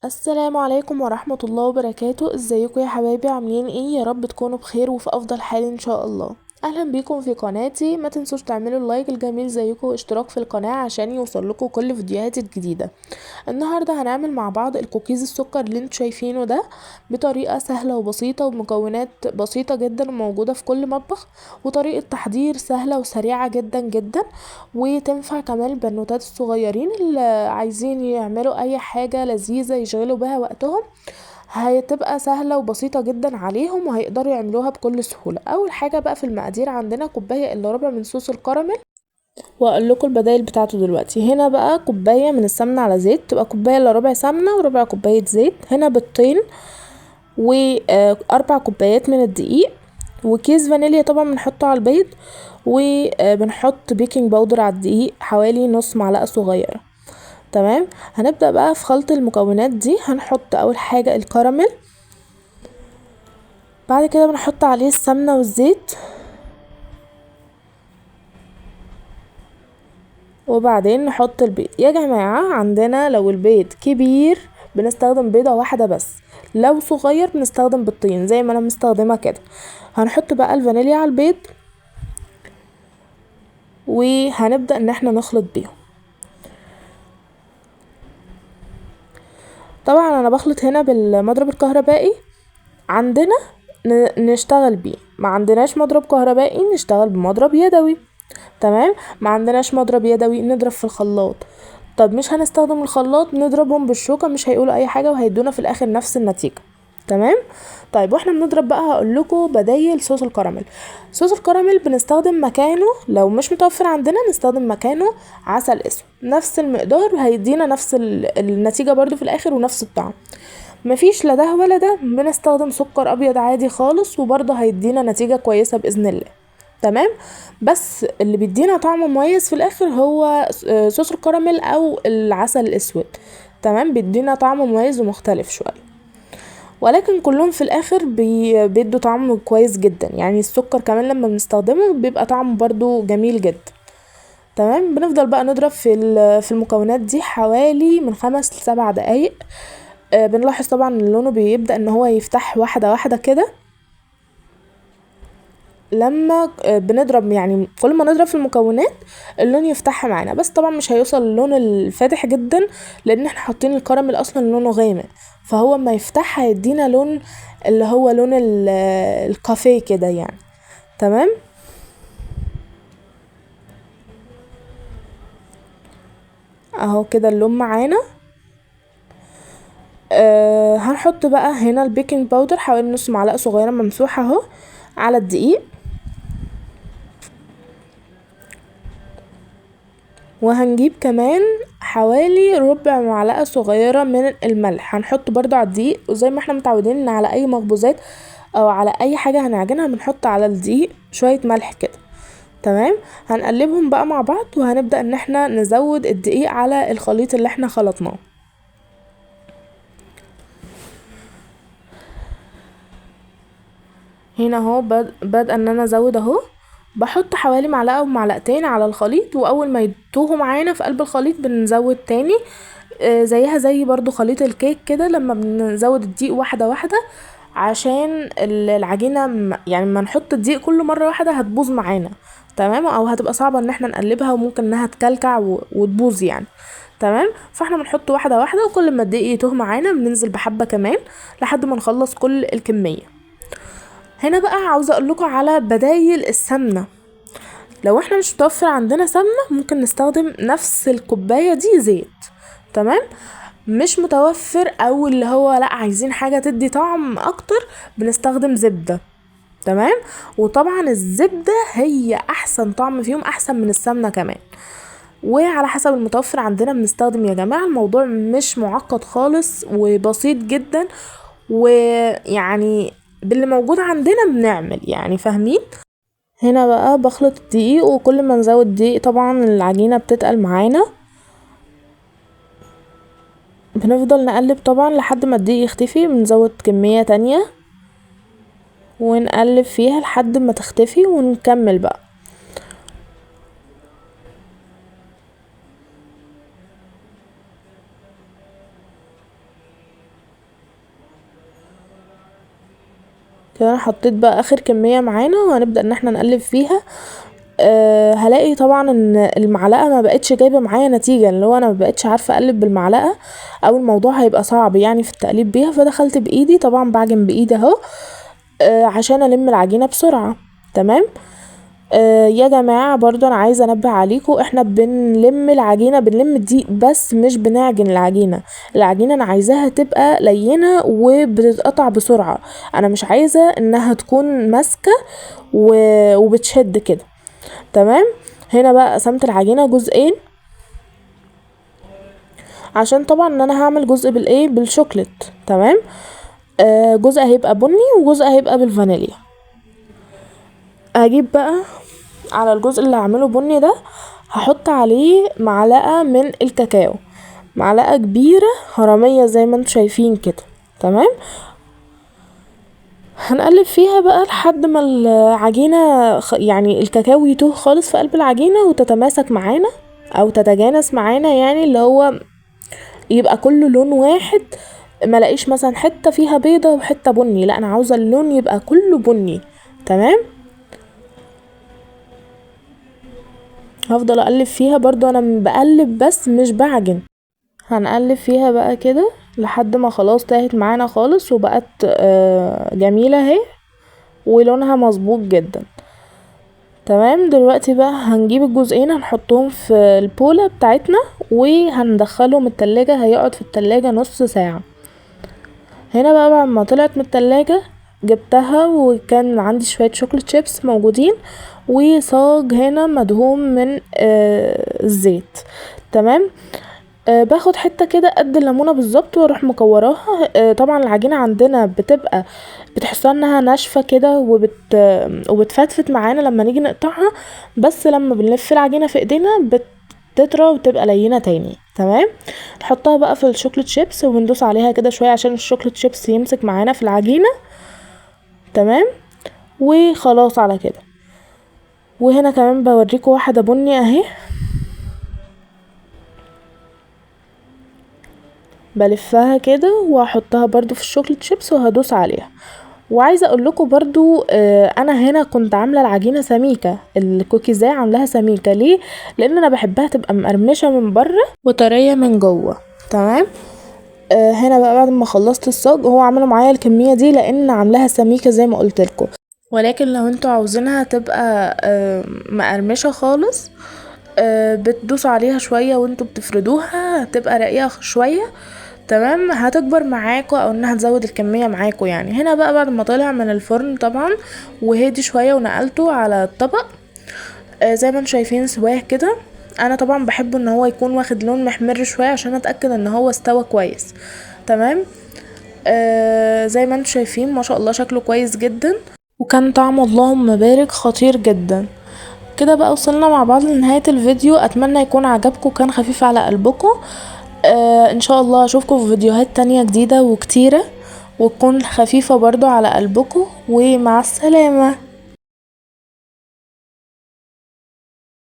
السلام عليكم ورحمة الله وبركاته. ازيكم يا حبايبي؟ عاملين ايه؟ يا رب تكونوا بخير وفي افضل حال ان شاء الله. اهلا بيكم في قناتي. ما تنسوش تعملوا اللايك الجميل زيكم واشتراك في القناة عشان يوصل لكم كل فيديوهاتي الجديدة. النهاردة هنعمل مع بعض الكوكيز السكر اللي انتوا شايفينه ده بطريقة سهلة وبسيطة وبمكونات بسيطة جدا وموجودة في كل مطبخ، وطريقة تحضير سهلة وسريعة جدا جدا، وتنفع كمان البنوتات الصغيرين اللي عايزين يعملوا اي حاجة لذيذة يشغلوا بها وقتهم. هتبقى سهلة وبسيطة جدا عليهم وهيقدروا يعملوها بكل سهولة. اول حاجة بقى في المقادير عندنا كوباية الا ربع من صوص الكراميل، واقول لكم البدايل بتاعته دلوقتي. هنا بقى كوبايه من السمنه على زيت، تبقى كوبايه الا ربع سمنه وربع كوبايه زيت. هنا بيضتين، واربع كوبايات من الدقيق، وكيس فانيليا طبعا بنحطه على البيض، وبنحط بيكنج باودر على الدقيق حوالي نص معلقه صغيره. تمام. هنبدا بقى في خلط المكونات دي. هنحط اول حاجه الكراميل، بعد كده بنحط عليه السمنه والزيت، وبعدين نحط البيض. يا جماعة عندنا لو البيض كبير بنستخدم بيضة واحدة بس، لو صغير بنستخدم بيضتين زي ما انا مستخدمة كده. هنحط بقى الفانيليا على البيض، وهنبدأ ان احنا نخلط بيهم. طبعا انا بخلط هنا بالمضرب الكهربائي، عندنا نشتغل بيه، ما عندناش مضرب كهربائي نشتغل بمضرب يدوي. تمام. ما عندناش مضرب يدوي نضرب في الخلاط. طب مش هنستخدم الخلاط، نضربهم بالشوكة، مش هيقولوا اي حاجة وهيدونا في الاخر نفس النتيجة. تمام. طيب واحنا بنضرب بقى هقول لكم بدايل صوص الكراميل. صوص الكراميل بنستخدم مكانه، لو مش متوفر عندنا نستخدم مكانه عسل اسود، نفس المقدار هيدينا نفس النتيجة برضو في الاخر ونفس الطعم. مفيش لا ده ولا ده بنستخدم سكر ابيض عادي خالص وبرضه هيدينا نتيجة كويسة باذن الله. تمام. بس اللي بيدينا طعم مميز في الاخر هو صوص الكراميل او العسل الاسود. تمام. بيدينا طعم مميز ومختلف شوية، ولكن كلهم في الاخر بيدوا طعم كويس جدا. يعني السكر كمان لما بنستخدمه بيبقى طعمه برضو جميل جدا. تمام. بنفضل بقى نضرب في المكونات دي حوالي من 5 ل7 دقايق. بنلاحظ طبعا ان لونه بيبدأ ان هو يفتح واحدة واحدة كده لما بنضرب. يعني كل ما نضرب في المكونات اللون يفتحها معانا، بس طبعا مش هيوصل للون الفاتح جدا لان احنا حاطين الكراميل اصلا لونه غامق، فهو ما يفتح هيدينا لون اللي هو لون الكافيه كده يعني. تمام. اهو كده اللون معانا. هنحط بقى هنا البيكنج باودر حوالي نص معلقه صغيره ممسوحه اهو على الدقيق، وهنجيب كمان حوالي ربع معلقة صغيرة من الملح. هنحط برضو على الدقيق، وزي ما احنا متعودين ان على اي مخبوزات او على اي حاجة هنعجنها بنحط على الدقيق شوية ملح كده. تمام. هنقلبهم بقى مع بعض، وهنبدأ ان احنا نزود الدقيق على الخليط اللي احنا خلطناه. هنا اهو بدأ ان انا ازود اهو، بحط حوالي معلقة او معلقتين على الخليط، واول ما يتوهوا معانا في قلب الخليط بنزود تاني. زيها زي برضو خليط الكيك كده لما بنزود الدقيق واحدة واحدة، عشان العجينة يعني ما نحط الدقيق كل مرة واحدة هتبوظ معانا. تمام. او هتبقى صعبة ان احنا نقلبها وممكن انها تكلكع وتبوظ يعني. تمام. فاحنا بنحط واحدة واحدة، وكل ما الدقيق يتوه معانا بننزل بحبة كمان لحد ما نخلص كل الكمية. هنا بقى عاوزة اقول لكم على بدايل السمنة. لو احنا مش متوفر عندنا سمنة ممكن نستخدم نفس الكوباية دي زيت. تمام. مش متوفر او اللي هو لا عايزين حاجة تدي طعم اكتر بنستخدم زبدة. تمام. وطبعا الزبدة هي احسن طعم فيهم، احسن من السمنة كمان. وعلى حسب المتوفر عندنا بنستخدم. يا جماعة الموضوع مش معقد خالص وبسيط جدا، ويعني باللي موجود عندنا بنعمل يعني فاهمين. هنا بقى بخلط الدقيق، وكل ما نزود دقيق طبعا العجينة بتتقل معانا. بنفضل نقلب طبعا لحد ما الدقيق يختفي، بنزود كمية تانية ونقلب فيها لحد ما تختفي ونكمل بقى. كده انا حطيت بقى اخر كمية معانا وهنبدأ ان احنا نقلب فيها. هلاقي طبعا ان المعلقة ما بقتش جايبة معايا نتيجة، اللي هو انا ما بقتش عارفة اقلب بالمعلقة او الموضوع هيبقى صعب يعني في التقليب بيها، فدخلت بايدي. طبعا بعجن بايدي اهو عشان الم العجينة بسرعة. تمام. يا جماعة برضو انا عايزة انبه عليكم، احنا بنلم العجينة، بنلم الدقيق بس مش بنعجن العجينة. العجينة انا عايزاها تبقى لينة وبتتقطع بسرعة، انا مش عايزة انها تكون ماسكة وبتشد كده. تمام. هنا بقى قسمت العجينة جزئين، عشان طبعا ان انا هعمل جزء بالايه بالشوكليت. تمام. جزء هيبقى بني وجزء هيبقى بالفانيليا. هجيب بقى على الجزء اللي هعمله بني ده هحط عليه معلقة من الكاكاو، معلقة كبيرة هرمية زي ما انتوا شايفين كده. تمام. هنقلب فيها بقى لحد ما العجينة يعني الكاكاو يتوه خالص في قلب العجينة وتتماسك معانا او تتجانس معانا، يعني اللي هو يبقى كله لون واحد، ملاقيش مثلا حتة فيها بيضة وحتة بني، لا انا عاوزة اللون يبقى كله بني. تمام. هفضل اقلب فيها برضو، انا بقلب بس مش بعجن. هنقلب فيها بقى كده لحد ما خلاص تاهت معانا خالص وبقت جميلة اهي ولونها مظبوط جدا. تمام. دلوقتي بقى هنجيب الجزئين هنحطهم في البولة بتاعتنا وهندخلهم التلاجة، هيقعد في التلاجة نص ساعة. هنا بقى بعد ما طلعت من التلاجة جبتها وكان عندي شوية شوكولات شيبس موجودين وصاج هنا مدهون من الزيت. تمام. باخد حتة كده قد الليمونة بالظبط واروح مكوراها. طبعا العجينة عندنا بتبقى بتحسها انها ناشفة كده وبتفتفت معانا لما نيجي نقطعها، بس لما بنلف العجينة في ايدينا بتطرى وتبقى لينة تاني. تمام. نحطها بقى في الشوكولات شيبس وندوس عليها كده شوية عشان الشوكولات شيبس يمسك معانا في العجينة. تمام. وخلاص على كده. وهنا كمان بوريكم واحدة بني اهي، بلفها كده وهحطها برضو في الشوكولات شيبس وهدوس عليها. وعايزه اقول لكم برضو انا هنا كنت عامله العجينه سميكه، الكوكيزايه عاملاها سميكه ليه؟ لان انا بحبها تبقى مقرمشه من بره وطريه من جوه. تمام. هنا بقى بعد ما خلصت الصاج هو عملوا معايا الكميه دي لان عاملاها سميكه زي ما قلت لكم، ولكن لو انتوا عاوزينها تبقى مقرمشه خالص بتدوسوا عليها شويه وانتوا بتفردوها هتبقى رقيقه شويه. تمام. هتكبر معاكوا او انها تزود الكميه معاكوا يعني. هنا بقى بعد ما طلع من الفرن طبعا وهدي شويه ونقلته على الطبق زي ما انتم شايفين سواه كده. انا طبعا بحبه ان هو يكون واخد لون محمر شويه عشان اتاكد ان هو استوى كويس. تمام. زي ما انتم شايفين ما شاء الله شكله كويس جدا وكان طعمه اللهم بارك خطير جدا. كده بقى وصلنا مع بعض لنهاية الفيديو، اتمنى يكون عجبكم وكان خفيف على قلبكم. ان شاء الله اشوفكم في فيديوهات تانية جديدة وكتيرة وتكون خفيفة برضو على قلبكم، ومع السلامة.